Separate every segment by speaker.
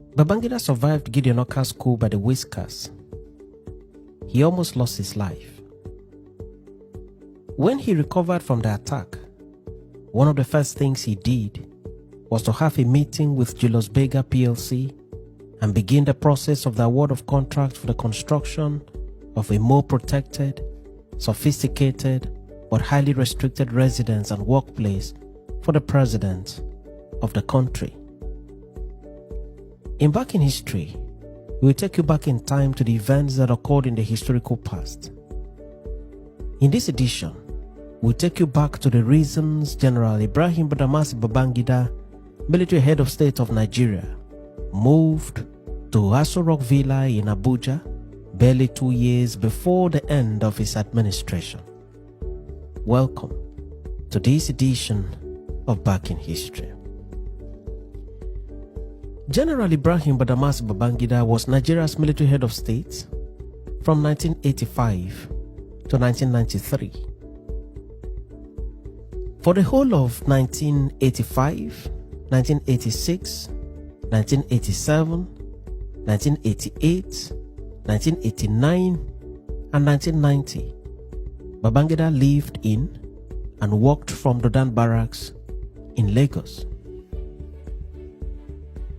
Speaker 1: Babangida survived Gideon Orkar's coup by the whiskers. He almost lost his life. When he recovered from the attack, one of the first things he did was to have a meeting with Julius Berger PLC and begin the process of the award of contract for the construction of a more protected, sophisticated, but highly restricted residence and workplace for the president of the country. In Back in History, we will take you back in time to the events that occurred in the historical past. In this edition, we'll take you back to the reasons General Ibrahim Babangida, military head of state of Nigeria, moved to Aso Rock Villa in Abuja barely 2 years before the end of his administration. Welcome to this edition of Back in History. General Ibrahim Babangida was Nigeria's military head of state from 1985 to 1993. For the whole of 1985, 1986, 1987, 1988, 1989, and 1990, Babangida lived in and worked from Dodan Barracks in Lagos.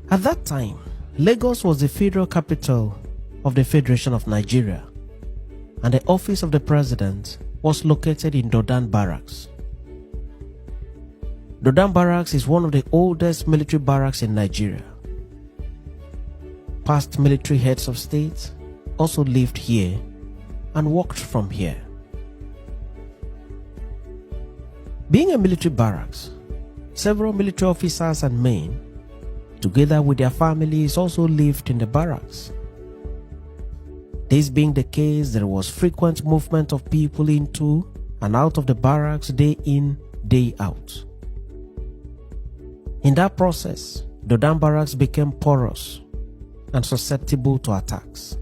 Speaker 1: At that time, Lagos was the federal capital of the Federation of Nigeria, and the office of the president was located in Dodan Barracks. Dodan Barracks is one of the oldest military barracks in Nigeria. Past military heads of state also lived here and worked from here. Being a military barracks, several military officers and men, together with their families, also lived in the barracks. This being the case, there was frequent movement of people into and out of the barracks day in, day out. In that process, Dodan Barracks became porous and susceptible to attacks.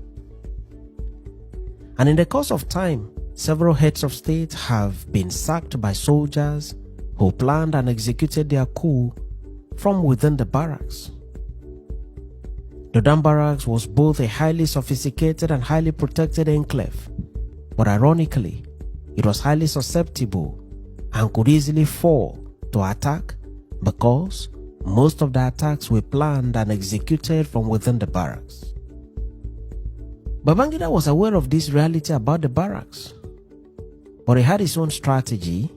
Speaker 1: And in the course of time, several heads of state have been sacked by soldiers who planned and executed their coup from within the barracks. Dodan Barracks was both a highly sophisticated and highly protected enclave, but ironically, it was highly susceptible and could easily fall to attack because most of the attacks were planned and executed from within the barracks. Babangida was aware of this reality about the barracks, but he had his own strategy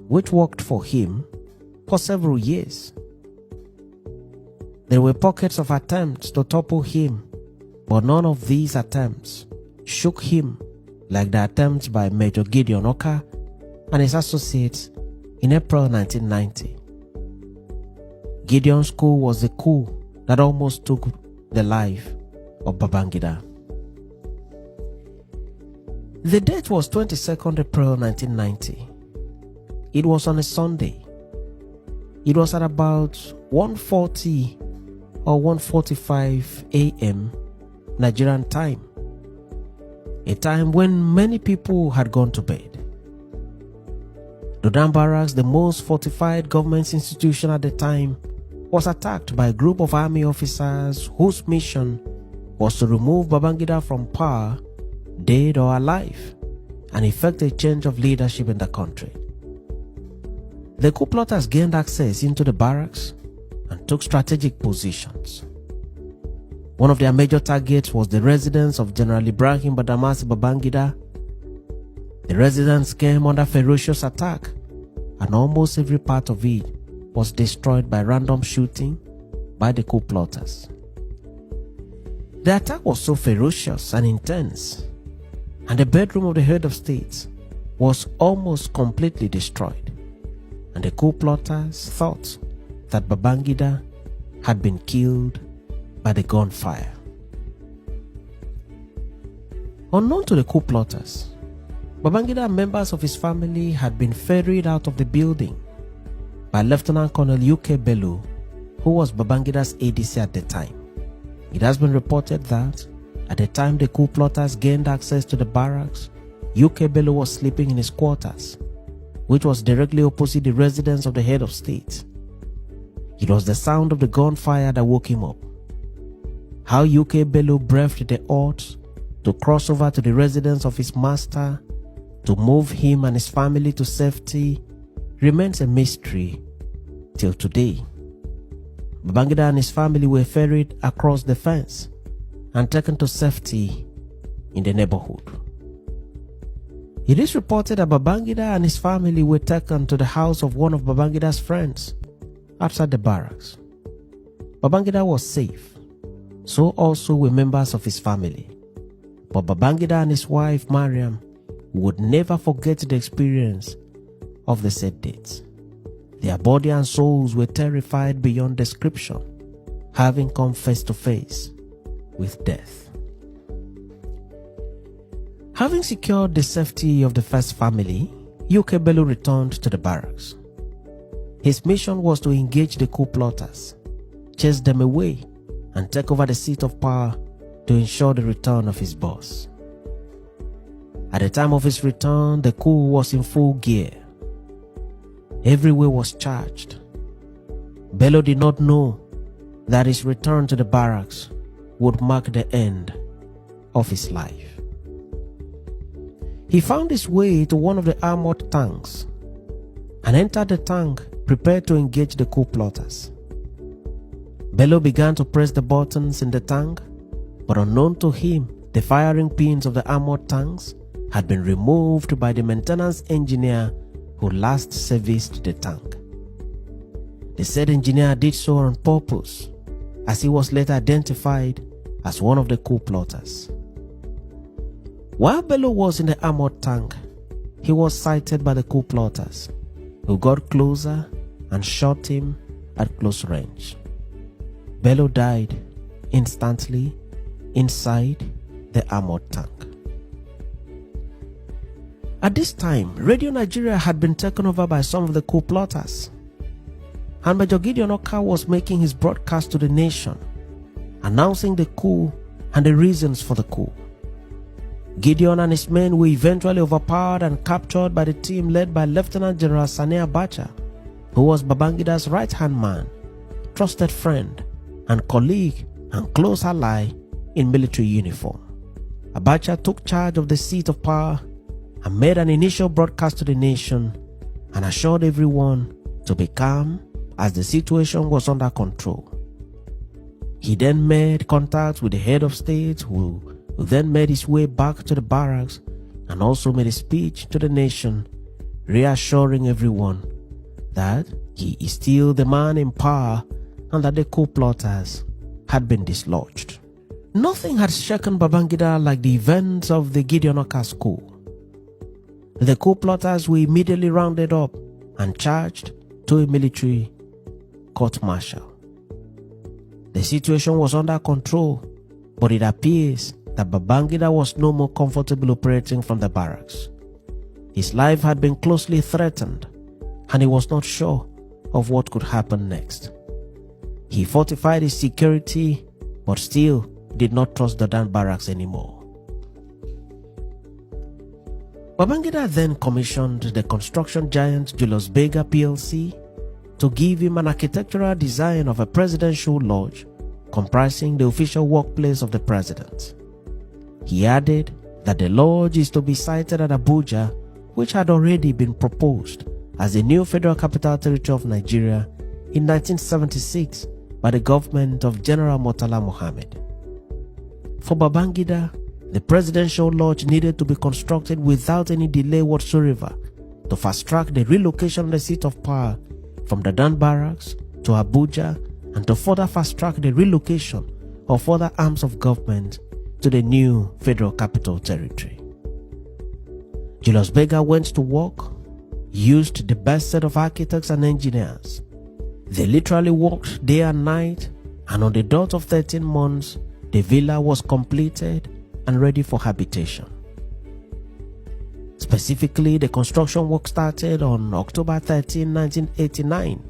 Speaker 1: which worked for him for several years. There were pockets of attempts to topple him, but none of these attempts shook him like the attempts by Major Gideon Orkar and his associates in April 1990. Gideon's coup was the coup that almost took the life of Babangida. The date was 22nd April 1990. It was on a Sunday. It was at about 1:40 or 1:45 a.m. Nigerian time, a time when many people had gone to bed. Dodan Barracks, the most fortified government institution at the time, was attacked by a group of army officers whose mission was to remove Babangida from power, dead or alive, and effect a change of leadership in the country. The coup plotters gained access into the barracks and took strategic positions. One of their major targets was the residence of General Ibrahim Babangida. The residence came under ferocious attack, and almost every part of it was destroyed by random shooting by the coup plotters. The attack was so ferocious and intense, and the bedroom of the head of state was almost completely destroyed, and the coup plotters thought that Babangida had been killed by the gunfire. Unknown to the coup plotters, Babangida and members of his family had been ferried out of the building by Lieutenant Colonel UK Bello, who was Babangida's ADC at the time. It has been reported that at the time the coup plotters gained access to the barracks, UK Bello was sleeping in his quarters, which was directly opposite the residence of the head of state. It was the sound of the gunfire that woke him up. how UK Bello braved the odds to cross over to the residence of his master to move him and his family to safety remains a mystery till today. Babangida and his family were ferried across the fence and taken to safety in the neighborhood. It is reported that Babangida and his family were taken to the house of one of Babangida's friends outside the barracks. Babangida was safe, so also were members of his family. But Babangida and his wife Mariam would never forget the experience of the said dates. Their body and souls were terrified beyond description, having come face to face with death. Having secured the safety of the first family, UK Bello returned to the barracks. His mission was to engage the coup plotters, chase them away, and take over the seat of power to ensure the return of his boss. At the time of his return, the coup was in full gear. Everywhere was charged. Bello did not know that his return to the barracks would mark the end of his life. He found his way to one of the armored tanks and entered the tank prepared to engage the coup plotters. Bello began to press the buttons in the tank, but unknown to him, the firing pins of the armored tanks had been removed by the maintenance engineer who last serviced the tank. The said engineer did so on purpose, as he was later identified as one of the coup plotters. While Bello was in the armored tank, he was sighted by the coup plotters, who got closer and shot him at close range. Bello died instantly inside the armored tank. At this time, Radio Nigeria had been taken over by some of the coup plotters, and Major Gideon Orkar was making his broadcast to the nation, announcing the coup and the reasons for the coup. Gideon and his men were eventually overpowered and captured by the team led by Lieutenant General Sani Abacha, who was Babangida's right-hand man, trusted friend, and colleague and close ally in military uniform. Abacha took charge of the seat of power and made an initial broadcast to the nation and assured everyone to be calm as the situation was under control. He then made contact with the head of state, who then made his way back to the barracks and also made a speech to the nation, reassuring everyone that he is still the man in power and that the coup plotters had been dislodged. Nothing had shaken Babangida like the events of the Gideon Orkar's coup. The coup plotters were immediately rounded up and charged to a military court-martial. The situation was under control, but it appears that Babangida was no more comfortable operating from the barracks. His life had been closely threatened, and he was not sure of what could happen next. He fortified his security, but still did not trust the Dan barracks anymore. Babangida then commissioned the construction giant Julius Berger PLC to give him an architectural design of a presidential lodge comprising the official workplace of the president. He added that the lodge is to be sited at Abuja, which had already been proposed as the new Federal Capital Territory of Nigeria in 1976 by the government of General Murtala Mohammed. For Babangida, the presidential lodge needed to be constructed without any delay whatsoever to fast-track the relocation of the seat of power from the Dan barracks to Abuja, and to further fast-track the relocation of other arms of government to the new Federal Capital Territory. Julius Berger went to work, used the best set of architects and engineers. They literally worked day and night, and on the dot of 13 months, the villa was completed and ready for habitation. Specifically, the construction work started on October 13, 1989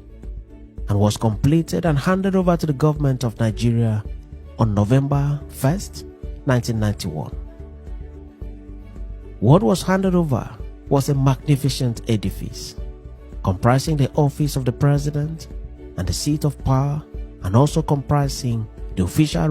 Speaker 1: and was completed and handed over to the government of Nigeria on November 1st, 1991. What was handed over was a magnificent edifice comprising the office of the president and the seat of power, and also comprising the official